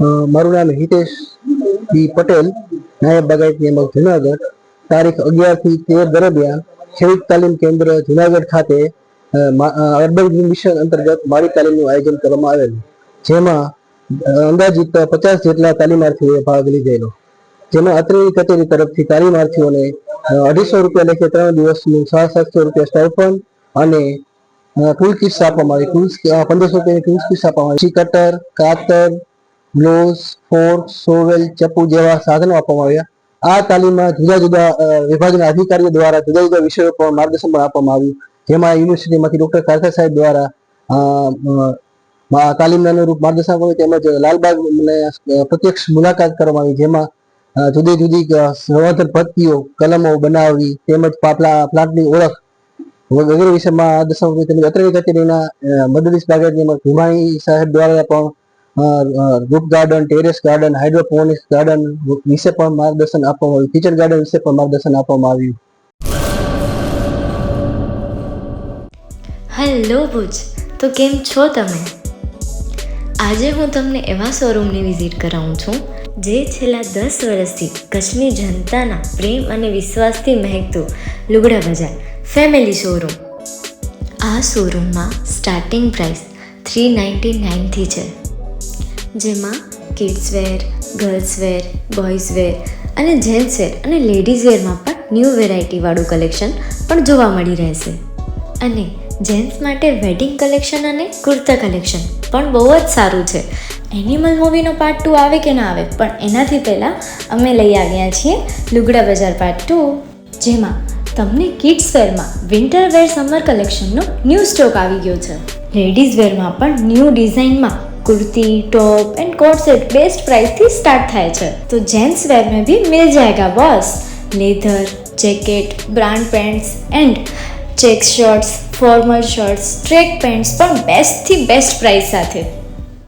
મારું નામ હિતેશ બી પટેલ, નાયબ બાગાયત નિયામક જુનાગઢ. તારીખ 11 થી 13 દરમિયાન ખેડૂત તાલીમ કેન્દ્ર જુનાગઢ ખાતે અર્બન મિશન અંતર્ગત માળી તાલીમનું આયોજન કરવામાં આવેલું, જેમાં અંદાજિત 50 જેટલા તાલીમાર્થીઓએ ભાગ લીધેલો. જેમાં અત્રેની કચેરી તરફથી તાલીમાર્થીઓને 250 રૂપિયા લેખે 3 દિવસનું 700 રૂપિયા સ્ટાઇપન્ડ અને ટૂલ કિટ્સ આપવામાં આવી. 1500 રૂપિયાની ટૂલ કિટ્સ આપવામાં આવી. કટર, કાતર, ગ્લોવ્સ, ફોર્ક, સોવેલ, ચપ્પુ જેવા સાધનો આપવામાં આવ્યા. આ તાલીમમાં જુદા જુદા વિભાગના અધિકારીઓ દ્વારા જુદા જુદા વિષયો પર માર્ગદર્શન પણ આપવામાં આવ્યું, જેમાં યુનિવર્સિટીમાંથી ડોક્ટર કારખા સાહેબ દ્વારા તાલીમના અનુરૂપ માર્ગદર્શન આપ્યું, તેમજ લાલબાગ પ્રત્યક્ષ મુલાકાત કરવામાં આવી, જેમાં જુદી જુદી સંવર્ધન પદ્ધતિઓ, કલમો બનાવવી તેમજ પ્લાન્ટની ઓળખ વગેરે વિષયમાં માર્ગદર્શન આપ્યું. તેમજ અત્રેની કચેરીના મદદનીશ બાગાયત નિયામક ભીમાણી સાહેબ દ્વારા પણ roof garden, terrace garden, hydroponics garden વિશે પણ માર્ગદર્શન આપવામાં આવ્યું. કિચન ગાર્ડન વિશે પણ માર્ગદર્શન આપવામાં આવ્યું. હેલો ભુજ, તો કેમ છો તમે? આજે હું તમને એવા શોરૂમની વિઝિટ કરાવું છું જે છેલ્લા 10 વર્ષથી કચ્છની જનતાના પ્રેમ અને વિશ્વાસથી મહેકતું લુગડા બજાર ફેમિલી શોરૂમ. આ શોરૂમમાં સ્ટાર્ટિંગ પ્રાઇસ 399થી છે, જેમાં kids wear, girls wear, boys wear અને જેન્ટ્સ વેર અને લેડીઝ વેરમાં પણ ન્યૂ વેરાયટીવાળું કલેક્શન પણ જોવા મળી રહેશે. અને જેન્ટ્સ માટે વેડિંગ કલેક્શન અને કુર્તા કલેક્શન પણ બહુ જ સારું છે. એનિમલ મૂવીનો પાર્ટ 2 આવે કે ના આવે, પણ એનાથી પહેલાં અમે લઈ આવ્યા છીએ લુગડા બજાર પાર્ટ 2, જેમાં તમને કિડ્સ વેરમાં વિન્ટર વેર સમર કલેક્શનનો ન્યૂ સ્ટોક આવી ગયો છે. લેડીઝ વેરમાં પણ ન્યૂ ડિઝાઇનમાં kurti, top and coat set best price थी स्टार्ट थाय छे. तो जेंट्स वेर में भी मिल जाएगा boss. Leather, jacket, brand pants and check shirts, formal shirts, track pants पर बेस्ट थी बेस्ट प्राइस साथे.